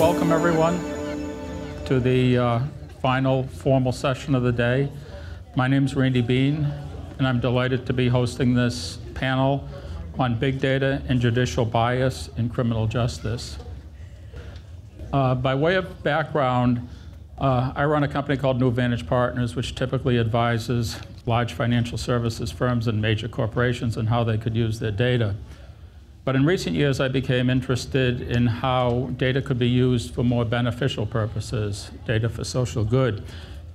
welcome everyone to the final formal session of the day. My name is Randy Bean, and I'm delighted to be hosting this panel on big data and judicial bias in criminal justice. By way of background, I run a company called New Vantage Partners, which typically advises large financial services firms and major corporations on how they could use their data. But in recent years, I became interested in how data could be used for more beneficial purposes, data for social good.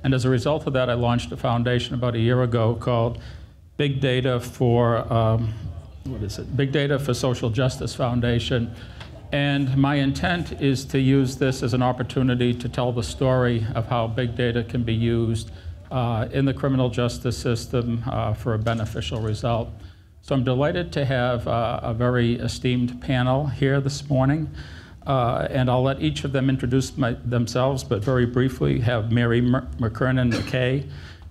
And as a result of that, I launched a foundation about a year ago called Big Data for, Big Data for Social Justice Foundation. And my intent is to use this as an opportunity to tell the story of how big data can be used in the criminal justice system for a beneficial result. So I'm delighted to have a very esteemed panel here this morning. And I'll let each of them introduce themselves, but very briefly have Mary McKay,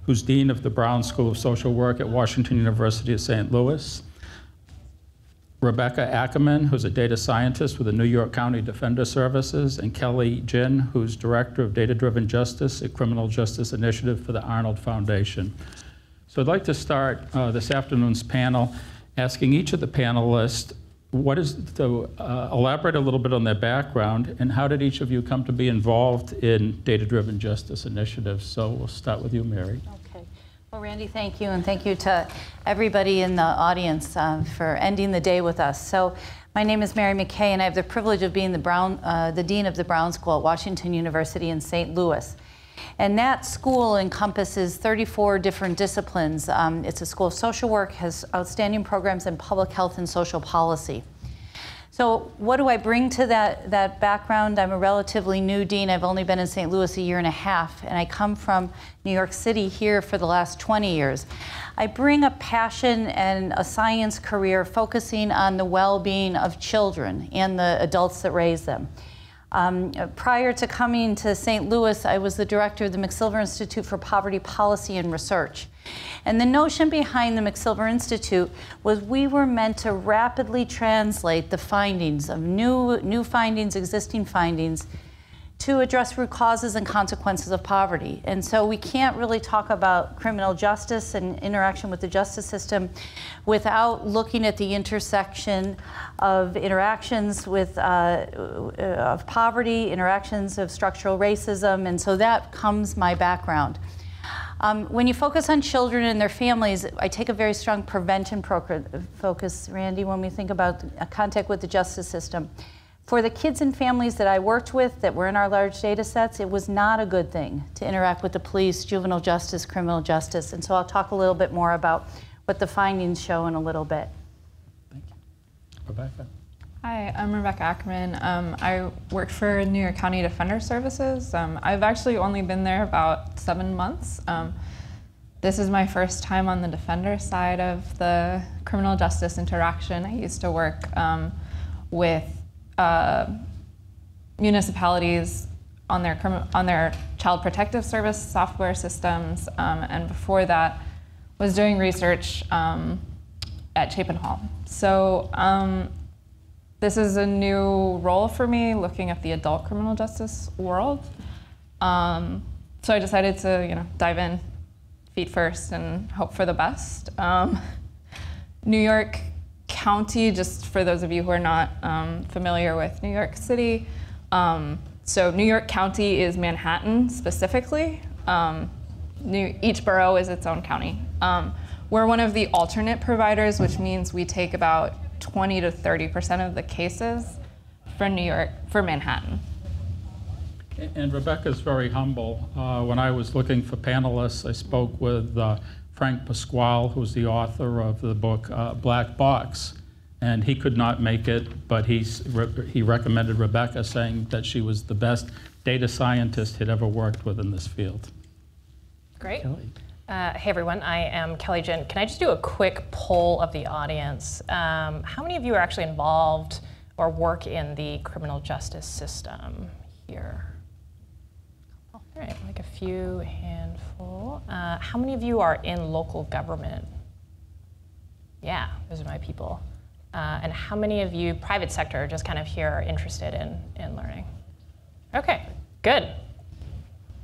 who's Dean of the Brown School of Social Work at Washington University of St. Louis. Rebecca Ackerman, who's a data scientist with the New York County Defender Services, and Kelly Jin, who's Director of DataDriven Justice, a criminal justice initiative for the Arnold Foundation. So I'd like to start this afternoon's panel asking each of the panelists to elaborate a little bit on their background and how did each of you come to be involved in data-driven justice initiatives. So we'll start with you, Mary. Okay. Well, Randy, thank you, and thank you to everybody in the audience for ending the day with us. So my name is Mary McKay, and I have the privilege of being the Dean of the Brown School at Washington University in St. Louis. And that school encompasses 34 different disciplines. It's a school of social work, has outstanding programs in public health and social policy. So what do I bring to that background? I'm a relatively new dean. I've only been in St. Louis a year and a half, and I come from New York City here for the last 20 years. I bring a passion and a science career focusing on the well-being of children and the adults that raise them. Prior to coming to St. Louis, I was the director of the McSilver Institute for Poverty Policy and Research. And the notion behind the McSilver Institute was we were meant to rapidly translate the findings of new findings, existing findings, to address root causes and consequences of poverty. And so we can't really talk about criminal justice and interaction with the justice system without looking at the intersection of interactions with of poverty, interactions of structural racism, and so that comes my background. When you focus on children and their families, I take a very strong prevention focus, Randy, when we think about contact with the justice system. For the kids and families that I worked with that were in our large data sets, it was not a good thing to interact with the police, juvenile justice, criminal justice. And so I'll talk a little bit more about what the findings show in a little bit. Thank you. Rebecca. Hi, I'm Rebecca Ackerman. I work for New York County Defender Services. I've actually only been there about 7 months. This is my first time on the defender side of the criminal justice interaction. I used to work with municipalities on their child protective service software systems, and before that was doing research at Chapin Hall. So this is a new role for me, looking at the adult criminal justice world. So I decided to dive in feet first and hope for the best. New York County, just for those of you who are not familiar with New York City. So New York County is Manhattan specifically. Each borough is its own county. We're one of the alternate providers, which means we take about 20 to 30% of the cases for Manhattan. And Rebecca's very humble. When I was looking for panelists, I spoke with Frank Pasquale, who's the author of the book Black Box, and he could not make it, but he recommended Rebecca, saying that she was the best data scientist he'd ever worked with in this field. Great. Kelly. Hey everyone, I am Kelly Jin. Can I just do a quick poll of the audience? How many of you are actually involved or work in the criminal justice system here? All right, like a few handful. How many of you are in local government? Yeah, those are my people. And how many of you, private sector, just kind of here, are interested in learning? Okay, good.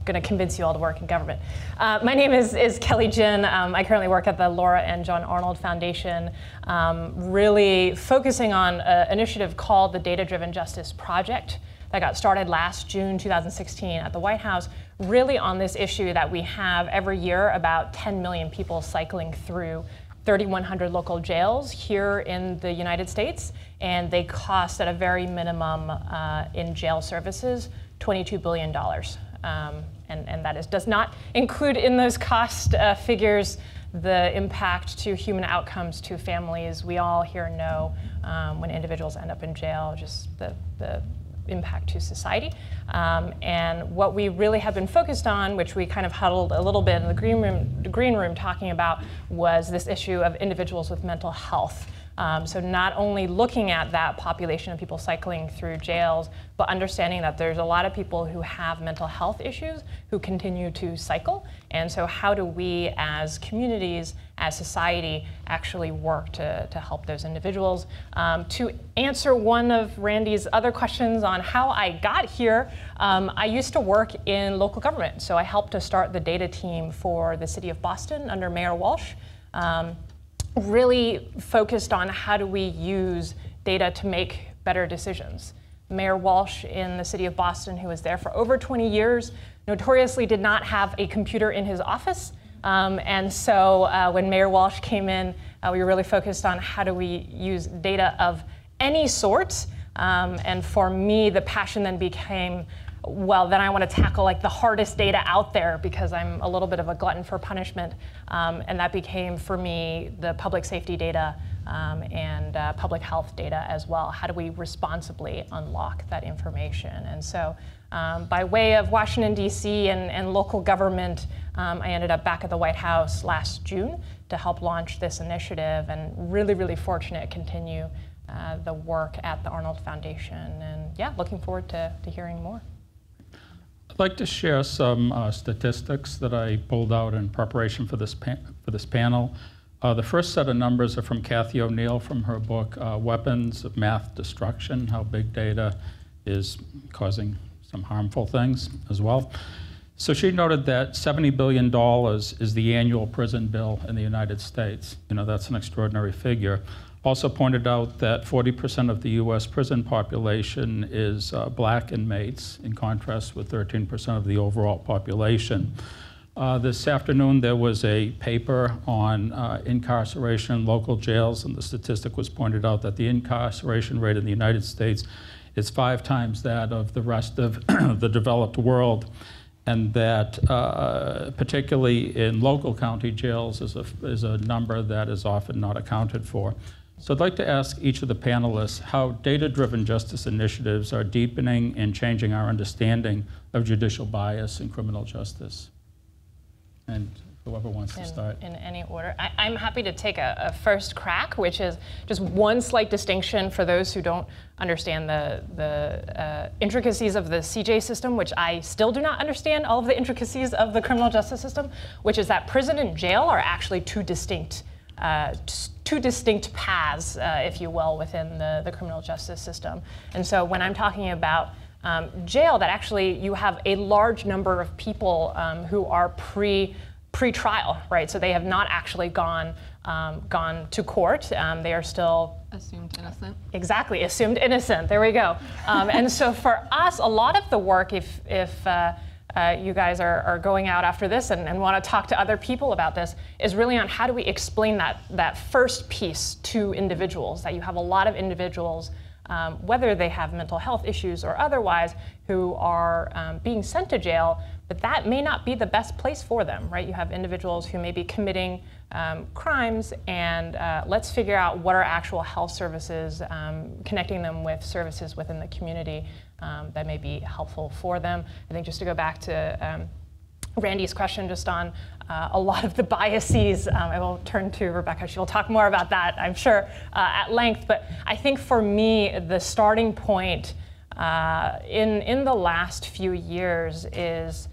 Going to convince you all to work in government. My name is Kelly Jin. I currently work at the Laura and John Arnold Foundation, really focusing on an initiative called the DataDriven Justice Project that got started last June 2016 at the White House, really on this issue that we have every year about 10 million people cycling through 3,100 local jails here in the United States, and they cost at a very minimum in jail services $22 billion. And that does not include in those cost figures the impact to human outcomes to families. We all here know when individuals end up in jail, just the impact to society. And what we really have been focused on, which we kind of huddled a little bit in the green room talking about, was this issue of individuals with mental health. So not only looking at that population of people cycling through jails, but understanding that there's a lot of people who have mental health issues who continue to cycle. And so how do we as communities, as society, actually work to help those individuals? To answer one of Randy's other questions on how I got here, I used to work in local government. So I helped to start the data team for the city of Boston under Mayor Walsh. Really focused on how do we use data to make better decisions. Mayor Walsh in the city of Boston, who was there for over 20 years, notoriously did not have a computer in his office. And so when Mayor Walsh came in, we were really focused on how do we use data of any sort. And for me, the passion then became, well, then I want to tackle like the hardest data out there because I'm a little bit of a glutton for punishment. And that became, for me, the public safety data and public health data as well. How do we responsibly unlock that information? And so by way of Washington, D.C. and local government, I ended up back at the White House last June to help launch this initiative, and really, really fortunate to continue the work at the Arnold Foundation. And yeah, looking forward to hearing more. I'd like to share some statistics that I pulled out in preparation for this panel. The first set of numbers are from Kathy O'Neill from her book, Weapons of Math Destruction, How Big Data is Causing Some Harmful Things as well. So she noted that $70 billion is the annual prison bill in the United States. You know, that's an extraordinary figure. Also pointed out that 40% of the US prison population is black inmates, in contrast with 13% of the overall population. This afternoon there was a paper on incarceration in local jails, and the statistic was pointed out that the incarceration rate in the United States is 5 times that of the rest of the developed world, and that particularly in local county jails is a number that is often not accounted for. So I'd like to ask each of the panelists how data-driven justice initiatives are deepening and changing our understanding of judicial bias in criminal justice. And whoever wants to start. In any order. I'm happy to take a first crack, which is just one slight distinction for those who don't understand the intricacies of the CJ system, which I still do not understand all of the intricacies of the criminal justice system, which is that prison and jail are actually two distinct paths, if you will, within the criminal justice system. And so when I'm talking about jail, that actually you have a large number of people who are pre-trial, right? So they have not actually gone to court. They are still assumed innocent. Exactly, assumed innocent. There we go. And so for us, a lot of the work, if you guys are going out after this and want to talk to other people about this, is really on how do we explain that first piece to individuals, that you have a lot of individuals, whether they have mental health issues or otherwise, who are being sent to jail, but that may not be the best place for them, right? You have individuals who may be committing crimes, and let's figure out what are actual health services, connecting them with services within the community that may be helpful for them. I think just to go back to Randy's question just on a lot of the biases, I will turn to Rebecca. She will talk more about that, I'm sure, at length. But I think for me, the starting point in the last few years is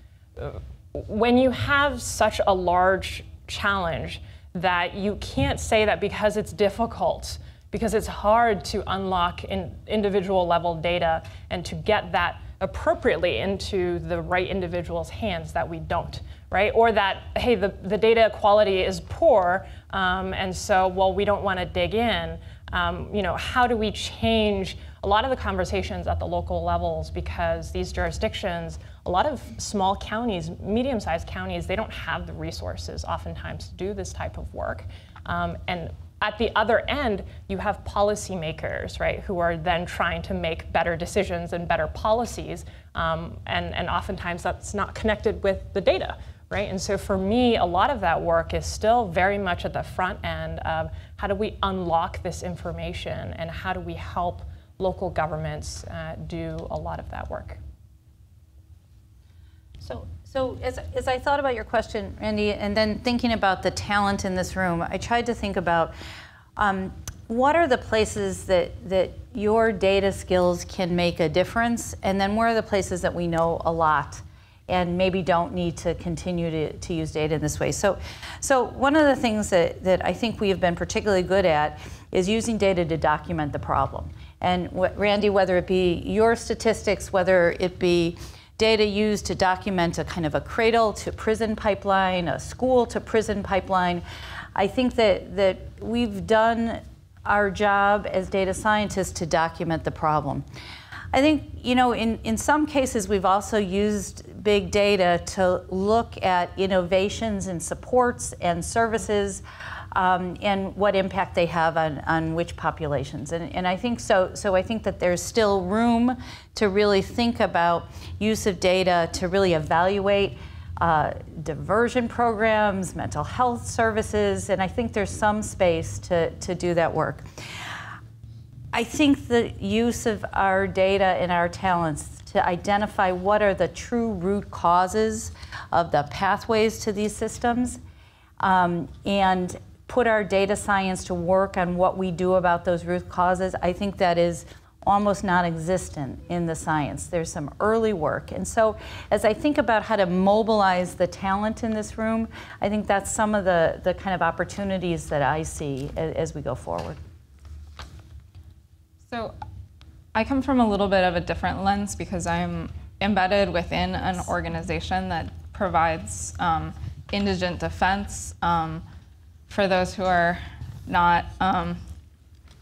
when you have such a large challenge that you can't say that because it's difficult, because it's hard to unlock individual level data and to get that appropriately into the right individual's hands that we don't, right? Or that, hey, the data quality is poor, and so, well, we don't want to dig in. How do we change a lot of the conversations at the local levels, because these jurisdictions, a lot of small counties, medium-sized counties, they don't have the resources oftentimes to do this type of work. And at the other end, you have policymakers, right, who are then trying to make better decisions and better policies, and oftentimes that's not connected with the data, right? And so for me, a lot of that work is still very much at the front end of how do we unlock this information and how do we help local governments do a lot of that work. So as I thought about your question, Randy, and then thinking about the talent in this room, I tried to think about what are the places that your data skills can make a difference, and then where are the places that we know a lot and maybe don't need to continue to use data in this way. So one of the things that I think we have been particularly good at is using data to document the problem. And Randy, whether it be your statistics, whether it be data used to document a kind of a cradle to prison pipeline, a school to prison pipeline, I think that we've done our job as data scientists to document the problem. I think, in some cases we've also used big data to look at innovations and supports and services and what impact they have on which populations. And I think so I think that there's still room to really think about use of data to really evaluate diversion programs, mental health services, and I think there's some space to do that work. I think the use of our data and our talents to identify what are the true root causes of the pathways to these systems, and put our data science to work on what we do about those root causes, I think that is almost non-existent in the science. There's some early work. And so as I think about how to mobilize the talent in this room, I think that's some of the kind of opportunities that I see as we go forward. So I come from a little bit of a different lens because I'm embedded within an organization that provides indigent defense. For those who are not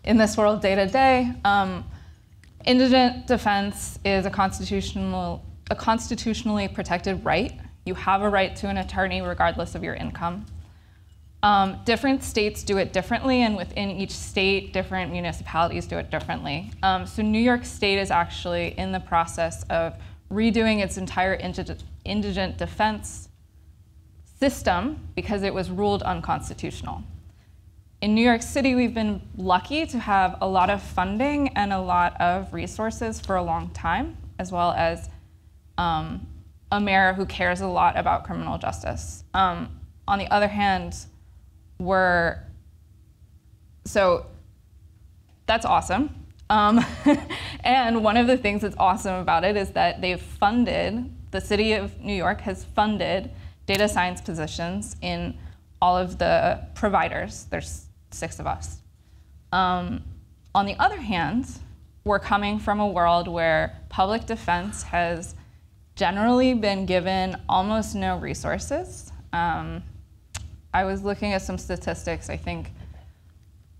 in this world day to day, indigent defense is a constitutionally protected right. You have a right to an attorney regardless of your income. Different states do it differently, and within each state, different municipalities do it differently. So New York State is actually in the process of redoing its entire indigent defense system because it was ruled unconstitutional. In New York City, we've been lucky to have a lot of funding and a lot of resources for a long time, as well as a mayor who cares a lot about criminal justice. On the other hand, so that's awesome. And one of the things that's awesome about it is that they've funded, the city of New York has funded data science positions in all of the providers. There's 6 of us. On the other hand, we're coming from a world where public defense has generally been given almost no resources. I was looking at some statistics. I think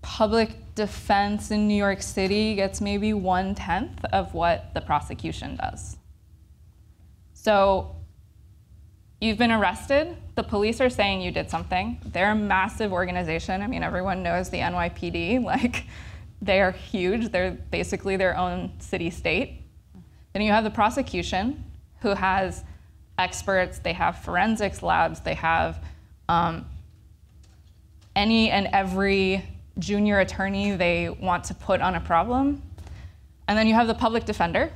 public defense in New York City gets maybe 1/10 of what the prosecution does. So you've been arrested. The police are saying you did something. They're a massive organization. I mean, everyone knows the NYPD. Like, they are huge. They're basically their own city-state. Then you have the prosecution, who has experts. They have forensics labs. They have any and every junior attorney they want to put on a problem. And then you have the public defender,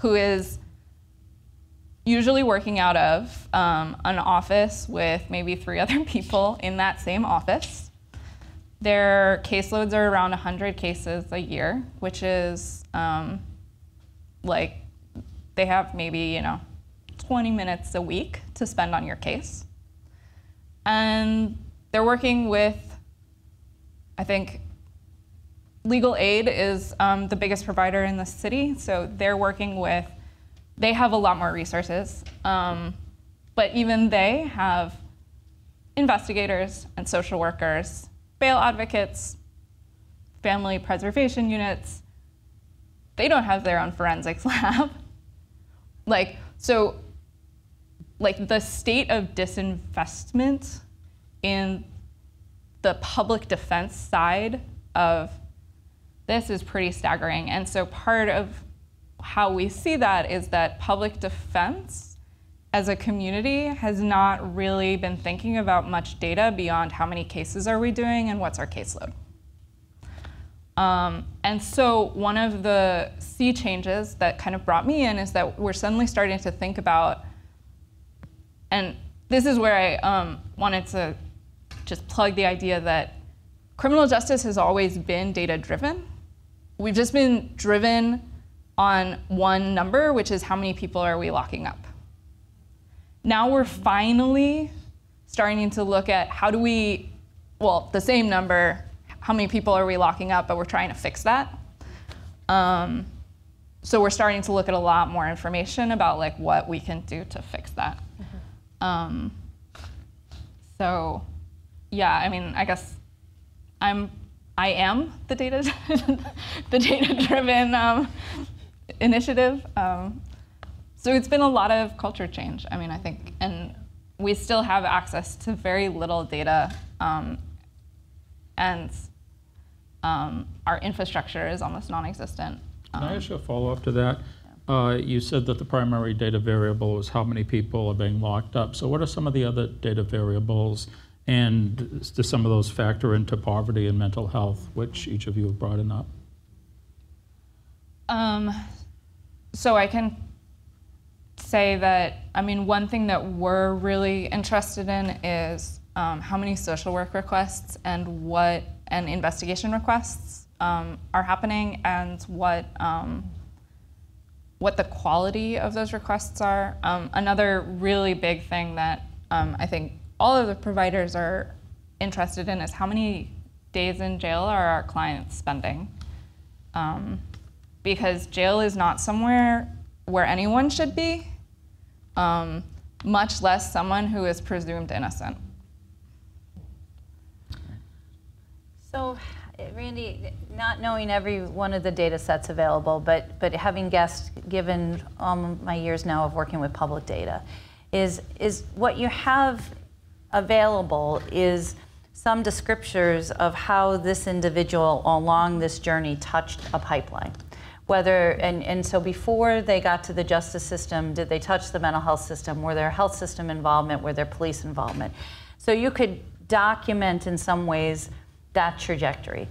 who is usually working out of an office with maybe 3 other people in that same office. Their caseloads are around 100 cases a year, which is like they have maybe 20 minutes a week to spend on your case. And they're working with, I think, legal aid is the biggest provider in the city, so they're working with, they have a lot more resources, but even they have investigators and social workers, bail advocates, family preservation units. They don't have their own forensics lab. So the state of disinvestment in the public defense side of this is pretty staggering. And so part of how we see that is that public defense as a community has not really been thinking about much data beyond how many cases are we doing and what's our caseload. And so one of the sea changes that kind of brought me in is that we're suddenly starting to think about, and this is where I wanted to just plug the idea that criminal justice has always been data-driven. We've just been driven on one number, which is how many people are we locking up. Now we're finally starting to look at how do we, well, the same number, how many people are we locking up, but we're trying to fix that. So we're starting to look at a lot more information about like what we can do to fix that. Mm-hmm. So yeah, I mean, I guess I am the data-driven initiative. So it's been a lot of culture change. I mean, I think, and we still have access to very little data, and our infrastructure is almost non-existent. Can I ask you a follow-up to that? You said that the primary data variable is how many people are being locked up. So what are some of the other data variables, and do some of those factor into poverty and mental health, which each of you have brought up? So I can say that, I mean, one thing that we're really interested in is how many social work requests and investigation requests are happening, and what the quality of those requests are. Another really big thing that I think all of the providers are interested in is how many days in jail are our clients spending. Because jail is not somewhere where anyone should be, much less someone who is presumed innocent. So, Randy, not knowing every one of the data sets available, but having guessed, given my years now of working with public data, is what you have available is some descriptors of how this individual along this journey touched a pipeline. Whether, and so before they got to the justice system, did they touch the mental health system? Were there health system involvement? Were there police involvement? So you could document in some ways that trajectory.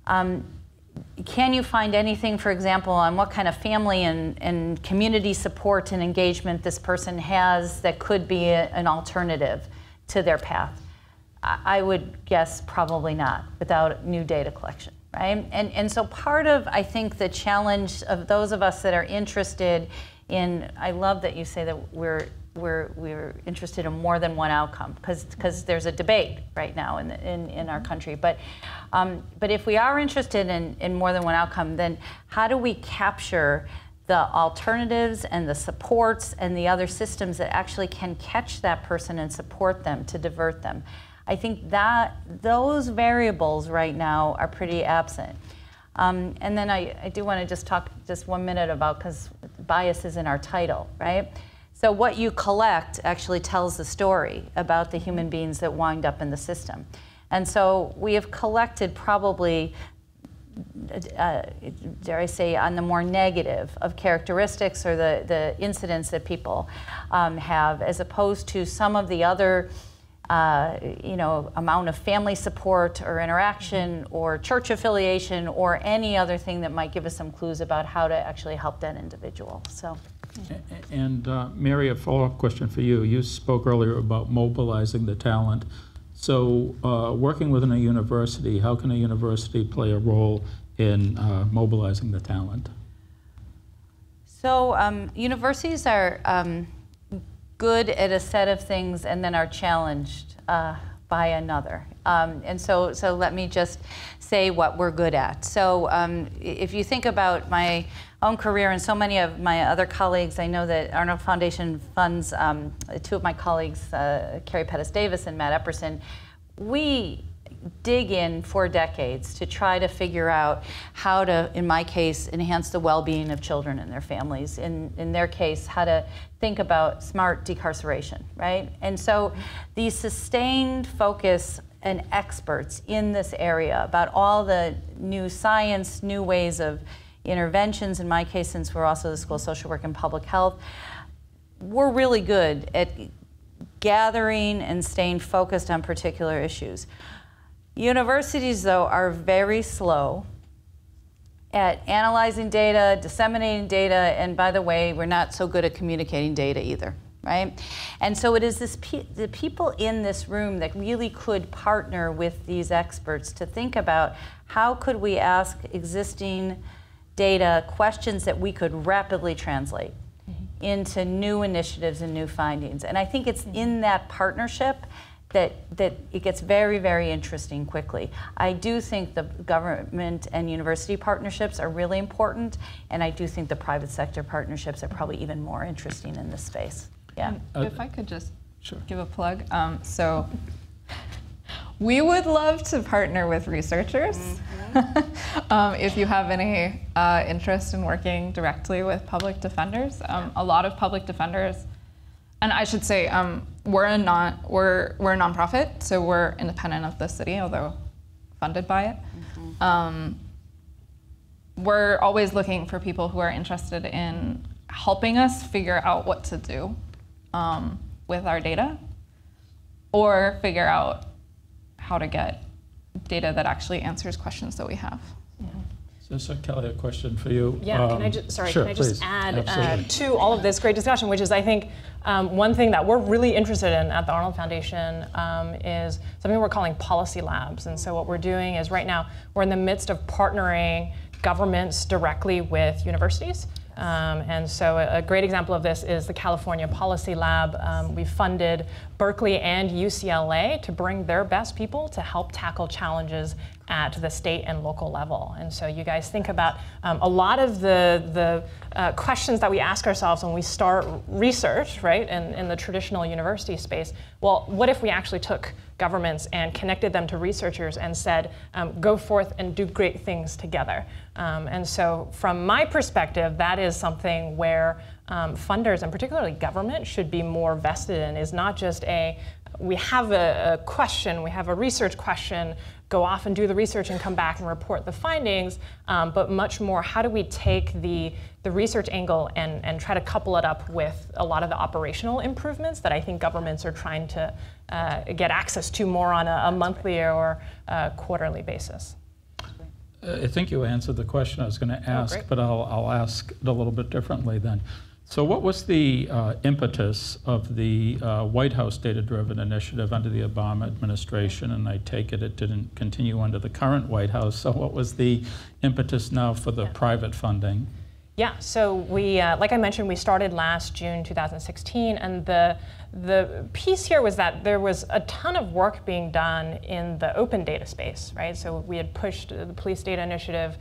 Can you find anything, for example, on what kind of family and community support and engagement this person has that could be an alternative to their path? I would guess probably not without new data collection. Right? And so part of, I think, the challenge of those of us that are interested in, I love that you say that we're interested in more than one outcome, because there's a debate right now in our country. But if we are interested in more than one outcome, then how do we capture the alternatives and the supports and the other systems that actually can catch that person and support them to divert them? I think that those variables right now are pretty absent. And then I do want to just talk just 1 minute about, because bias is in our title, right? So what you collect actually tells the story about the human beings that wind up in the system. And so we have collected probably, dare I say, on the more negative of characteristics or the incidents that people have, as opposed to some of the other amount of family support or interaction or church affiliation or any other thing that might give us some clues about how to actually help that individual. So. And Mary, a follow-up question for you. You spoke earlier about mobilizing the talent. So working within a university, how can a university play a role in mobilizing the talent? So universities are good at a set of things and then are challenged by another. And so let me just say what we're good at. So if you think about my own career and so many of my other colleagues, I know that Arnold Foundation funds, two of my colleagues, Carrie Pettis-Davis and Matt Epperson, we dig in for decades to try to figure out how to, in my case, enhance the well-being of children and their families. In their case, how to think about smart decarceration, right? And so the sustained focus and experts in this area about all the new science, new ways of interventions, in my case, since we're also the School of Social Work and Public Health, we're really good at gathering and staying focused on particular issues. Universities, though, are very slow at analyzing data, disseminating data, and by the way, we're not so good at communicating data either, right? And so it is the people in this room that really could partner with these experts to think about how could we ask existing data questions that we could rapidly translate into new initiatives and new findings. And I think it's in that partnership that it gets very, very interesting quickly. I do think the government and university partnerships are really important, and I do think the private sector partnerships are probably even more interesting in this space. Yeah. If I could just give a plug. So we would love to partner with researchers. If you have any interest in working directly with public defenders. A lot of public defenders, and I should say, we're a nonprofit, so we're independent of the city, although funded by it. We're always looking for people who are interested in helping us figure out what to do with our data, or figure out how to get data that actually answers questions that we have. So Kelly, a question for you. Yeah, can I just, sorry, sure, can I just please. add to all of this great discussion, which is I think one thing that we're really interested in at the Arnold Foundation is something we're calling policy labs. And so what we're doing is right now, we're in the midst of partnering governments directly with universities. And so a great example of this is the California Policy Lab. We funded Berkeley and UCLA to bring their best people to help tackle challenges at the state and local level. And so you guys think about a lot of the questions that we ask ourselves when we start research, right, in the traditional university space. Well, what if we actually took governments and connected them to researchers and said, go forth and do great things together? And so from my perspective, that is something where funders, and particularly government, should be more vested in, is not just we have a question, we have a research question, go off and do the research and come back and report the findings, but much more, how do we take the research angle and try to couple it up with a lot of the operational improvements that I think governments are trying to get access to more on a monthly or quarterly basis. I think you answered the question I was going to ask, but I'll ask it a little bit differently then. So what was the impetus of the White House data-driven initiative under the Obama administration? And I take it didn't continue under the current White House. So what was the impetus now for the private funding? Yeah, so we, like I mentioned, we started last June 2016, and the piece here was that there was a ton of work being done in the open data space, right? So we had pushed the Police Data Initiative,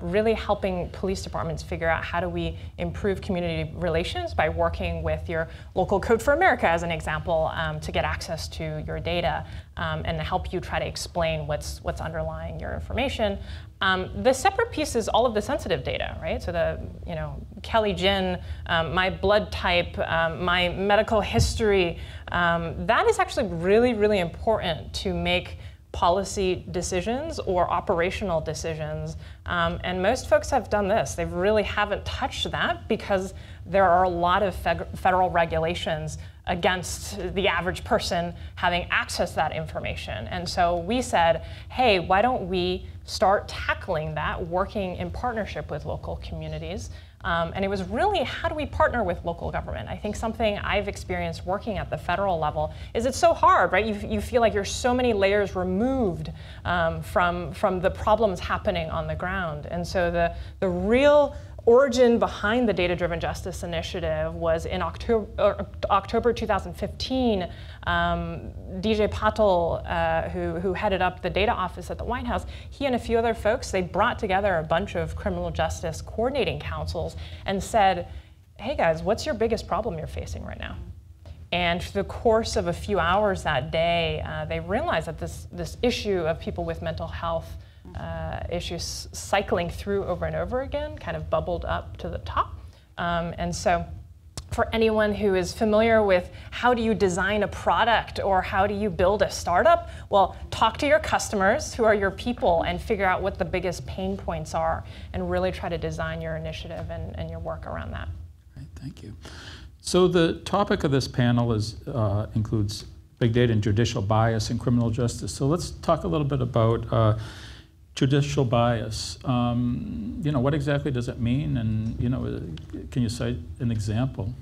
really helping police departments figure out how do we improve community relations by working with your local Code for America, as an example, to get access to your data and help you try to explain what's underlying your information. The separate piece is all of the sensitive data, right? So the, Kelly Jin, my blood type, my medical history, that is actually really, really important to make policy decisions or operational decisions. And most folks have done this. They really haven't touched that because there are a lot of federal regulations against the average person having access to that information. And so we said, hey, why don't we start tackling that, working in partnership with local communities? And it was really, how do we partner with local government? I think something I've experienced working at the federal level is it's so hard, right? You feel like you're so many layers removed from the problems happening on the ground. And so the real origin behind the Data-Driven Justice Initiative was in October 2015. DJ Patel, who headed up the data office at the White House, he and a few other folks, they brought together a bunch of criminal justice coordinating councils and said, hey guys, what's your biggest problem you're facing right now? And through the course of a few hours that day, they realized that this issue of people with mental health issues cycling through over and over again kind of bubbled up to the top. And so for anyone who is familiar with how do you design a product or how do you build a startup, well, talk to your customers who are your people and figure out what the biggest pain points are and really try to design your initiative and your work around that. Great, thank you. So the topic of this panel includes big data and judicial bias in criminal justice. So let's talk a little bit about judicial bias. What exactly does it mean? And can you cite an example?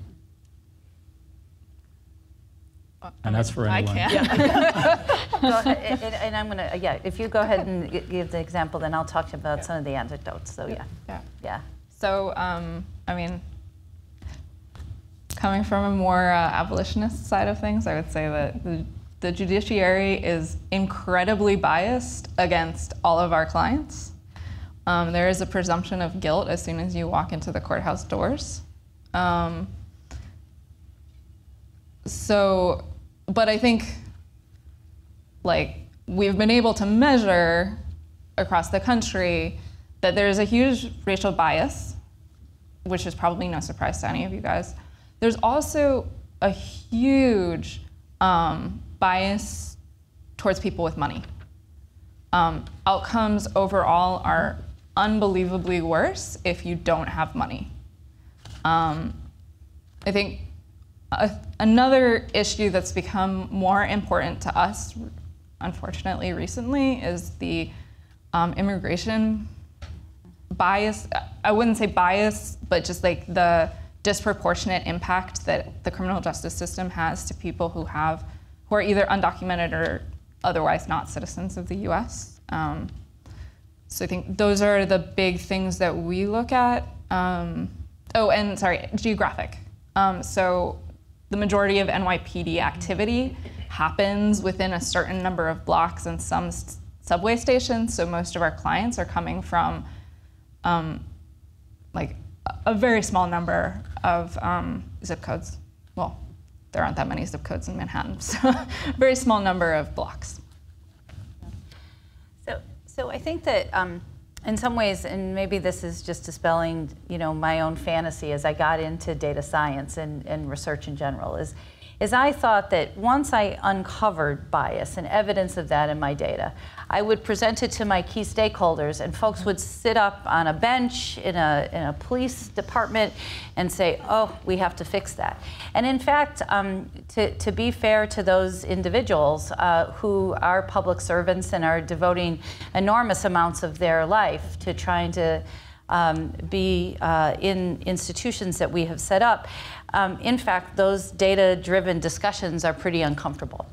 And that's for anyone. I can. Go ahead, and I'm gonna, if you go ahead and give the example, then I'll talk about some of the anecdotes. So yeah. So I mean, coming from a more abolitionist side of things, I would say that the judiciary is incredibly biased against all of our clients. There is a presumption of guilt as soon as you walk into the courthouse doors. But I think, we've been able to measure across the country that there's a huge racial bias, which is probably no surprise to any of you guys. There's also a huge bias towards people with money. Outcomes overall are unbelievably worse if you don't have money. I think another issue that's become more important to us, unfortunately, recently is the immigration bias. I wouldn't say bias, but just the disproportionate impact that the criminal justice system has to people who are either undocumented or otherwise not citizens of the US. So I think those are the big things that we look at. Geographic. So the majority of NYPD activity happens within a certain number of blocks and some subway stations. So most of our clients are coming from a very small number of zip codes. Well, there aren't that many zip codes in Manhattan, so very small number of blocks. So I think that in some ways, and maybe this is just dispelling, my own fantasy as I got into data science and research in general, is I thought that once I uncovered bias and evidence of that in my data, I would present it to my key stakeholders, and folks would sit up on a bench in a police department and say, oh, we have to fix that. And in fact, to be fair to those individuals who are public servants and are devoting enormous amounts of their life to trying to be in institutions that we have set up, in fact, those data-driven discussions are pretty uncomfortable.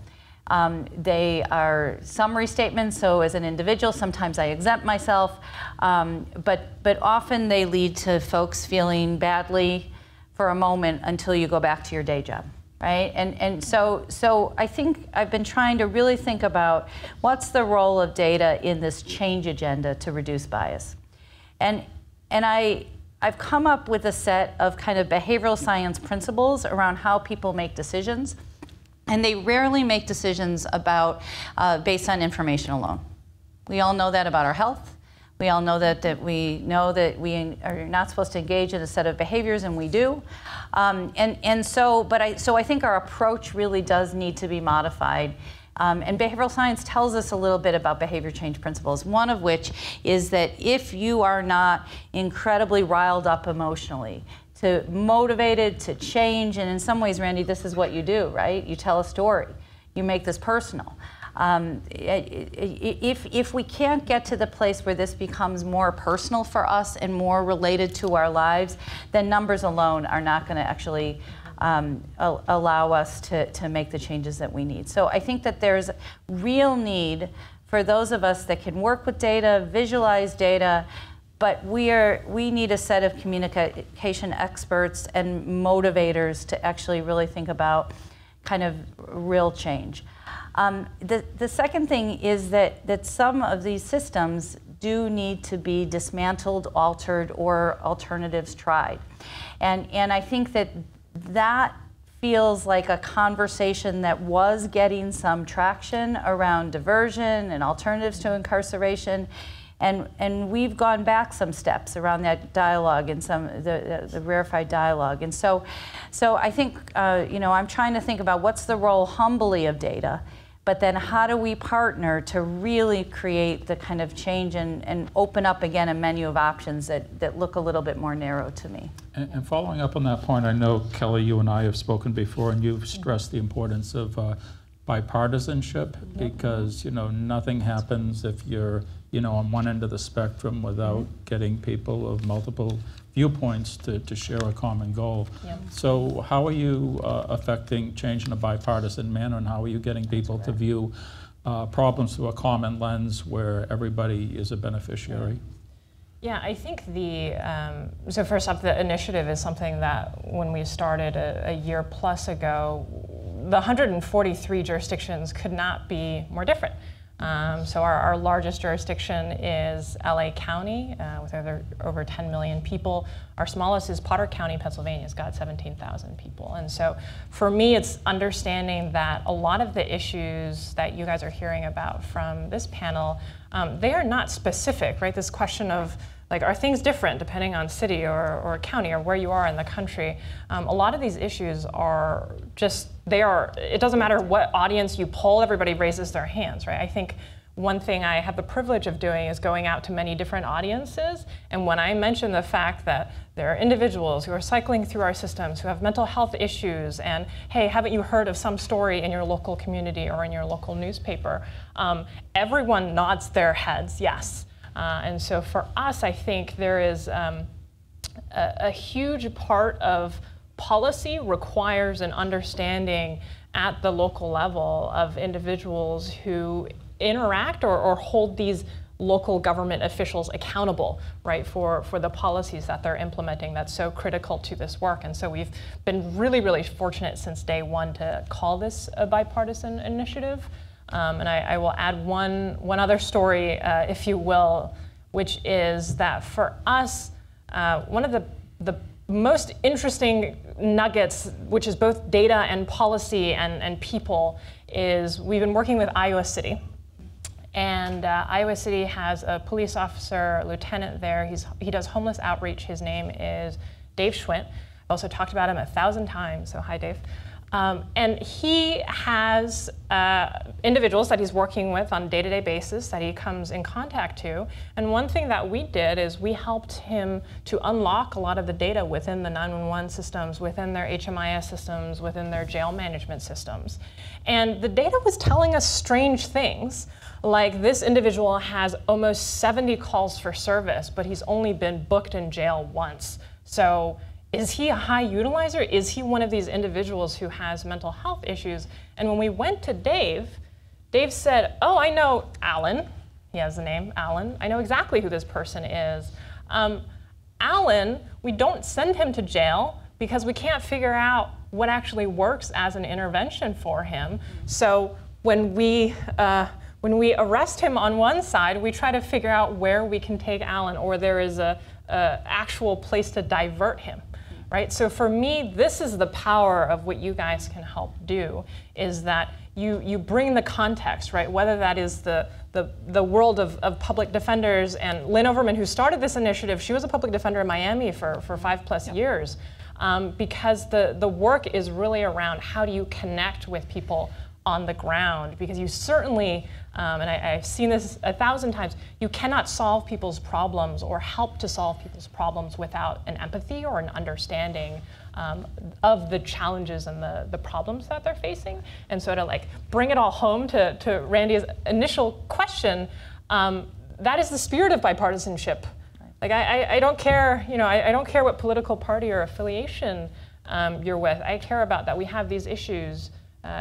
They are summary statements, so as an individual, sometimes I exempt myself, but often they lead to folks feeling badly for a moment until you go back to your day job, right? And so I think I've been trying to really think about what's the role of data in this change agenda to reduce bias. And I've come up with a set of kind of behavioral science principles around how people make decisions. And they rarely make decisions based on information alone. We all know that about our health. We all know that we are not supposed to engage in a set of behaviors, and we do. So I think our approach really does need to be modified. And behavioral science tells us a little bit about behavior change principles, one of which is that if you are not incredibly riled up emotionally, motivated to change, and in some ways, Randy, this is what you do, right? You tell a story. You make this personal. If we can't get to the place where this becomes more personal for us and more related to our lives, then numbers alone are not going to actually allow us to make the changes that we need. So I think that there's real need for those of us that can work with data, visualize data, But we need a set of communication experts and motivators to actually really think about kind of real change. The second thing is that some of these systems do need to be dismantled, altered, or alternatives tried. And I think that feels like a conversation that was getting some traction around diversion and alternatives to incarceration. And we've gone back some steps around that dialogue and the rarefied dialogue. And so I think, I'm trying to think about what's the role humbly of data, but then how do we partner to really create the kind of change and open up again a menu of options that look a little bit more narrow to me. And following up on that point, I know, Kelly, you and I have spoken before, and you've stressed the importance of bipartisanship, because nothing happens if you're on one end of the spectrum without getting people of multiple viewpoints to share a common goal. Yep. So how are you affecting change in a bipartisan manner, and how are you getting people to view problems through a common lens where everybody is a beneficiary? Yeah, I think so first off, the initiative is something that when we started a year plus ago, the 143 jurisdictions could not be more different. So our largest jurisdiction is LA County with over 10 million people. Our smallest is Potter County, Pennsylvania. It's got 17,000 people. And so for me, it's understanding that a lot of the issues that you guys are hearing about from this panel, they are not specific, right? This question of, like, are things different depending on city or county or where you are in the country? A lot of these issues are just, it doesn't matter what audience you poll, everybody raises their hands, right? I think one thing I have the privilege of doing is going out to many different audiences. And when I mention the fact that there are individuals who are cycling through our systems who have mental health issues, and hey, haven't you heard of some story in your local community or in your local newspaper? Everyone nods their heads, yes. And so for us, I think there is a huge part of policy requires an understanding at the local level of individuals who interact or hold these local government officials accountable, right, for the policies that they're implementing that's so critical to this work. And so we've been really, really fortunate since day one to call this a bipartisan initiative. And I will add one other story, if you will, which is that for us, one of the most interesting nuggets, which is both data and policy and people, is we've been working with Iowa City. And Iowa City has a police officer, a lieutenant there. He does homeless outreach. His name is Dave Schwint. I've also talked about him 1,000 times, so hi, Dave. And he has individuals that he's working with on a day-to-day basis that he comes in contact to. And one thing that we did is we helped him to unlock a lot of the data within the 911 systems, within their HMIS systems, within their jail management systems. And the data was telling us strange things, like this individual has almost 70 calls for service, but he's only been booked in jail once. So is he a high utilizer? Is he one of these individuals who has mental health issues? And when we went to Dave, Dave said, oh, I know Alan. He has the name Alan. I know exactly who this person is. Alan, we don't send him to jail because we can't figure out what actually works as an intervention for him. So when we arrest him on one side, we try to figure out where we can take Alan, or there is a actual place to divert him. Right? So for me, this is the power of what you guys can help do, is that you bring the context, right? Whether that is the world of public defenders, and Lynn Overman, who started this initiative, she was a public defender in Miami for 5+ years, because the work is really around how do you connect with people on the ground, because you certainly, and I've seen this 1,000 times, you cannot solve people's problems or help to solve people's problems without an empathy or an understanding of the challenges and the problems that they're facing. And so to like bring it all home to Randy's initial question, that is the spirit of bipartisanship. Like I don't care, I don't care what political party or affiliation you're with. I care about that we have these issues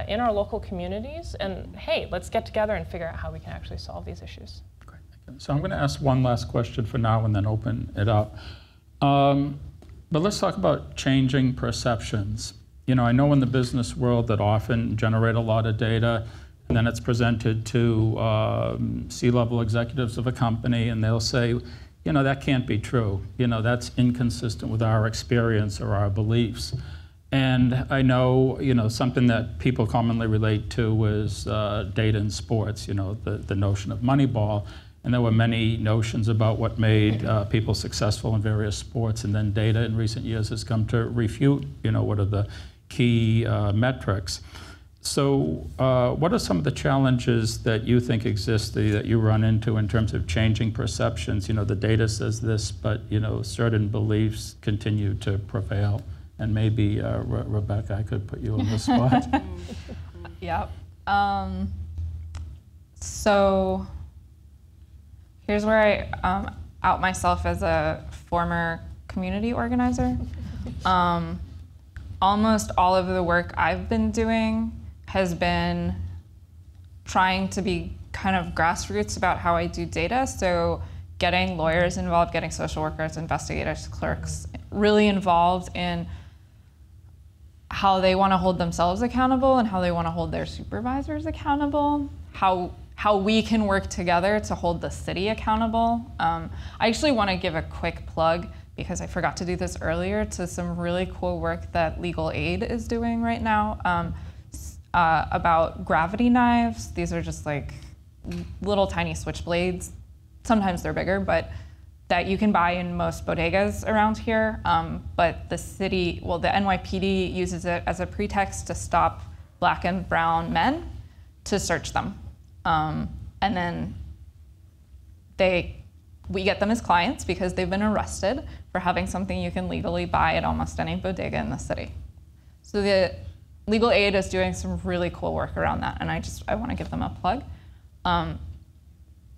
in our local communities, and hey, let's get together and figure out how we can actually solve these issues. Great, thank So I'm going to ask one last question for now and then open it up. But let's talk about changing perceptions. You know, I know in the business world that often generate a lot of data, and then it's presented to C-level executives of a company, and they'll say, you know, that can't be true. You know, that's inconsistent with our experience or our beliefs. And I know, you know, something that people commonly relate to is data in sports, you know, the notion of Moneyball. And there were many notions about what made people successful in various sports, and then data in recent years has come to refute, you know, what are the key metrics. So what are some of the challenges that you think exist that you run into in terms of changing perceptions? You know, the data says this, but, you know, certain beliefs continue to prevail. And maybe, Rebecca, I could put you on the spot. Yep. So here's where I out myself as a former community organizer. Almost all of the work I've been doing has been trying to be kind of grassroots about how I do data. So getting lawyers involved, getting social workers, investigators, clerks really involved in how they want to hold themselves accountable and how they want to hold their supervisors accountable, how we can work together to hold the city accountable. I actually want to give a quick plug, because I forgot to do this earlier, to some really cool work that Legal Aid is doing right now about gravity knives. These are just like little tiny switchblades. Sometimes they're bigger, but that you can buy in most bodegas around here. But the city, well, the NYPD uses it as a pretext to stop Black and brown men to search them. And then we get them as clients because they've been arrested for having something you can legally buy at almost any bodega in the city. So the Legal Aid is doing some really cool work around that, and I want to give them a plug,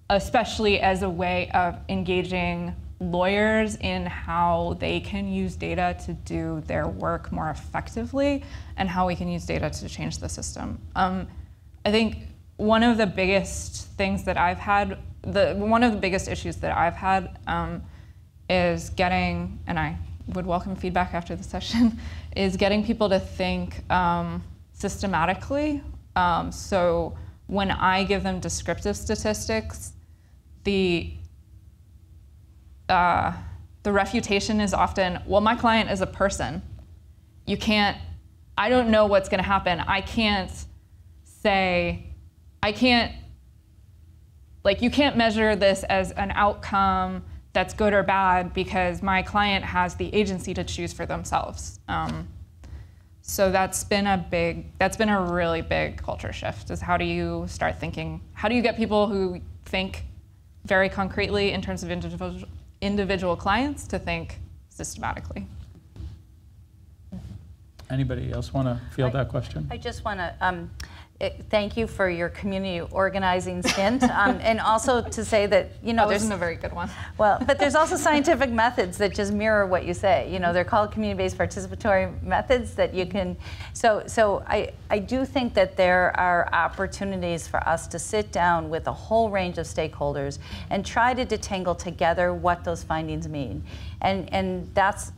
especially as a way of engaging lawyers in how they can use data to do their work more effectively, and how we can use data to change the system. I think one of the biggest things that I've had, one of the biggest issues that I've had is getting, and I would welcome feedback after the session, is getting people to think systematically. So when I give them descriptive statistics, the refutation is often, well, my client is a person. I don't know what's gonna happen. I can't say, you can't measure this as an outcome that's good or bad because my client has the agency to choose for themselves. So that's been a really big culture shift, is how do you start thinking, how do you get people who think very concretely in terms of individual clients to think systematically? Anybody else want to field that question? I just want to thank you for your community organizing stint, and also to say that, you know, that wasn't a very good one. Well, but there's also scientific methods that just mirror what you say. You know, they're called community-based participatory methods that you can. So I do think that there are opportunities for us to sit down with a whole range of stakeholders and try to detangle together what those findings mean, and that's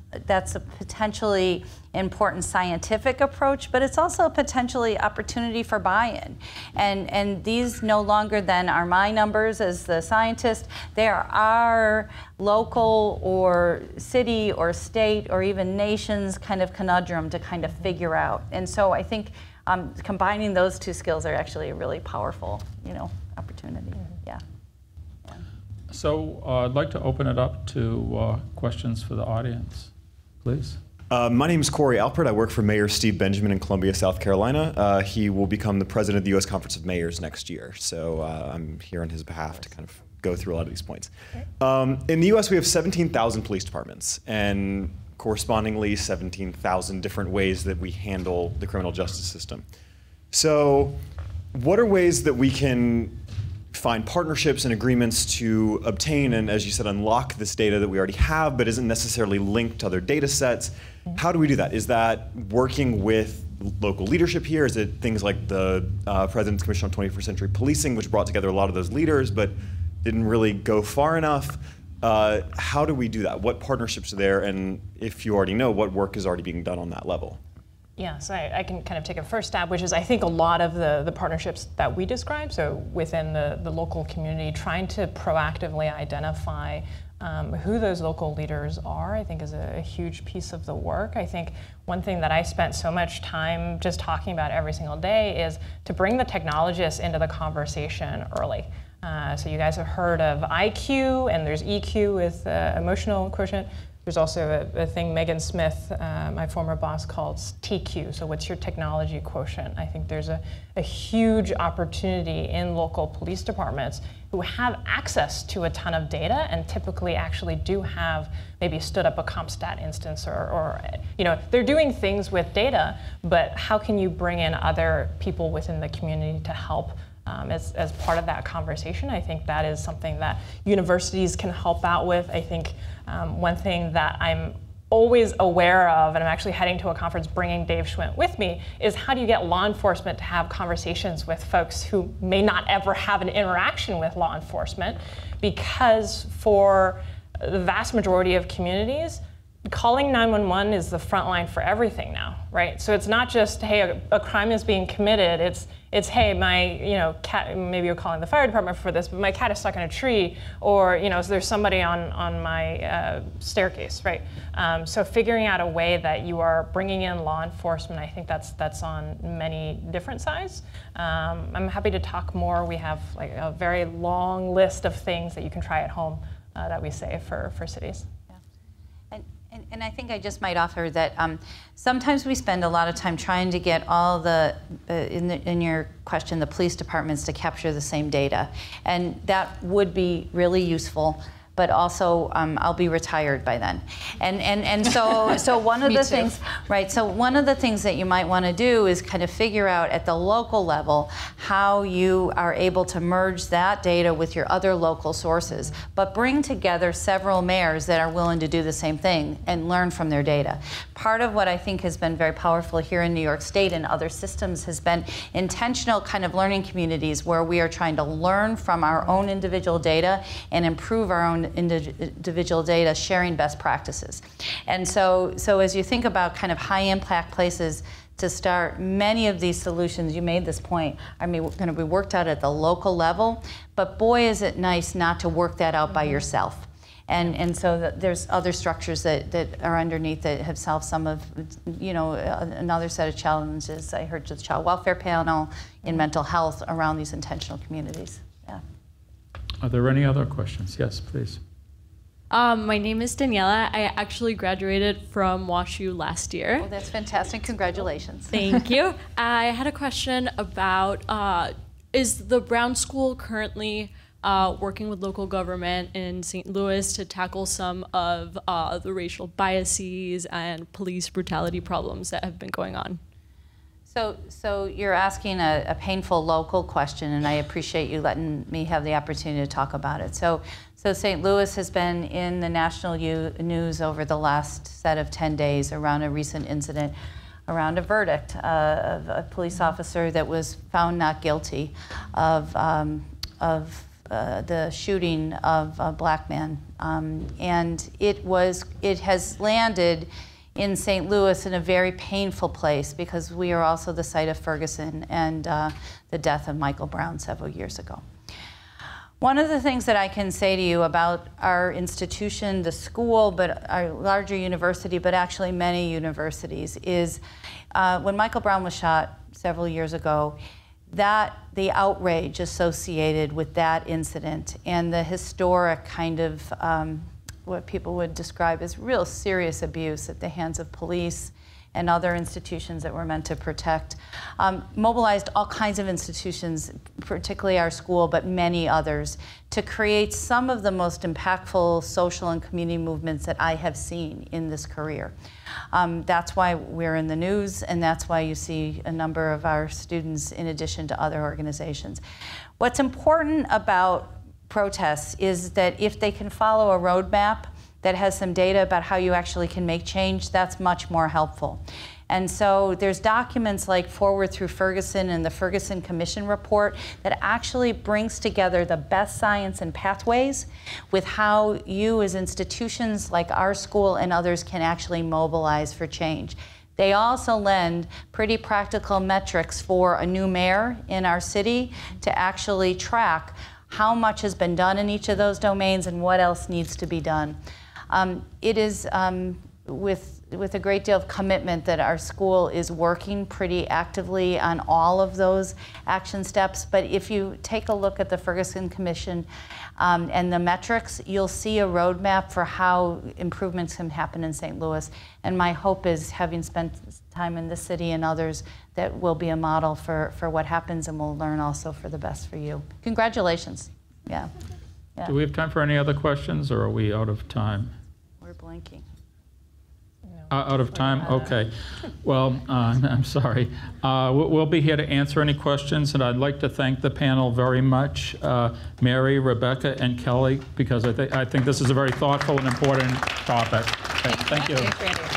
a potentially important scientific approach, but it's also a potentially opportunity for buy-in. And these no longer then are my numbers as the scientist, they are our local or city or state or even nations kind of conundrum to kind of figure out. And so I think combining those two skills are actually a really powerful, you know, opportunity. Yeah. So I'd like to open it up to questions for the audience, please. My name is Corey Alpert. I work for Mayor Steve Benjamin in Columbia, South Carolina. He will become the president of the U.S. Conference of Mayors next year. So I'm here on his behalf to kind of go through a lot of these points. In the U.S., we have 17,000 police departments, and correspondingly 17,000 different ways that we handle the criminal justice system. So what are ways that we can find partnerships and agreements to obtain and, as you said, unlock this data that we already have but isn't necessarily linked to other data sets? How do we do that? Is that working with local leadership here? Is it things like the President's Commission on 21st Century Policing, which brought together a lot of those leaders? But didn't really go far enough. How do we do that? What partnerships are there? And if you already know, what work is already being done on that level? Yeah, so I can kind of take a first stab, which is I think a lot of the partnerships that we describe, so within the local community, trying to proactively identify who those local leaders are, I think is a huge piece of the work. I think one thing that I spent so much time just talking about every single day is to bring the technologists into the conversation early. So you guys have heard of IQ, and there's EQ with emotional quotient. There's also a thing Megan Smith, my former boss, calls TQ, so what's your technology quotient? I think there's a huge opportunity in local police departments who have access to a ton of data and typically actually do have maybe stood up a CompStat instance or they're doing things with data, but how can you bring in other people within the community to help as part of that conversation? I think that is something that universities can help out with. I think one thing that I'm always aware of, and I'm actually heading to a conference bringing Dave Schwint with me, is how do you get law enforcement to have conversations with folks who may not ever have an interaction with law enforcement? Because for the vast majority of communities, calling 911 is the front line for everything now, right? So it's not just, hey, a crime is being committed. It's hey, my cat. Maybe you're calling the fire department for this, but my cat is stuck in a tree, or is there somebody on my staircase, right? So figuring out a way that you are bringing in law enforcement, I think that's on many different sides. I'm happy to talk more. We have like a very long list of things that you can try at home that we say for cities. And I think I just might offer that sometimes we spend a lot of time trying to get all the, in your question, the police departments to capture the same data. And that would be really useful, but also I'll be retired by then. And so one of the things, right, so one of the things that you might want to do is kind of figure out at the local level how you are able to merge that data with your other local sources, but bring together several mayors that are willing to do the same thing and learn from their data. Part of what I think has been very powerful here in New York State and other systems has been intentional kind of learning communities where we are trying to learn from our own individual data and improve our own individual data, sharing best practices. And so as you think about kind of high impact places to start, many of these solutions, you made this point, I mean, going to be worked out at the local level, but boy is it nice not to work that out by yourself. And so there's other structures that are underneath that have solved some of, another set of challenges. I heard the Child Welfare Panel in mental health around these intentional communities. Yeah. Are there any other questions? Yes, please. My name is Daniela. I actually graduated from WashU last year. Well, that's fantastic. Congratulations. Thank you. I had a question about, is the Brown School currently working with local government in St. Louis to tackle some of the racial biases and police brutality problems that have been going on? So you're asking a painful local question, and I appreciate you letting me have the opportunity to talk about it. So St. Louis has been in the national news over the last set of 10 days around a recent incident, around a verdict of a police officer that was found not guilty of the shooting of a black man, and it has landed in St. Louis in a very painful place because we are also the site of Ferguson and the death of Michael Brown several years ago. One of the things that I can say to you about our institution, the school, but our larger university, but actually many universities, is when Michael Brown was shot several years ago, the outrage associated with that incident and the historic kind of what people would describe as real serious abuse at the hands of police and other institutions that were meant to protect, mobilized all kinds of institutions, particularly our school, but many others, to create some of the most impactful social and community movements that I have seen in this career. That's why we're in the news, and that's why you see a number of our students in addition to other organizations. What's important about protests is that if they can follow a roadmap that has some data about how you actually can make change, that's much more helpful. And so there's documents like Forward Through Ferguson and the Ferguson Commission report that actually brings together the best science and pathways with how you as institutions like our school and others can actually mobilize for change. They also lend pretty practical metrics for a new mayor in our city to actually track how much has been done in each of those domains and what else needs to be done. It is with a great deal of commitment that our school is working pretty actively on all of those action steps. But if you take a look at the Ferguson Commission and the metrics, you'll see a roadmap for how improvements can happen in St. Louis. And my hope is, having spent time in this city and others, that will be a model for what happens, and we'll learn also for the best for you. Congratulations. Yeah. Do we have time for any other questions, or are we out of time? We're blanking. Out of time? Okay. Well, I'm sorry. We'll be here to answer any questions, and I'd like to thank the panel very much, Mary, Rebecca, and Kelly, because I think this is a very thoughtful and important topic. Thank you. Thanks, Randy.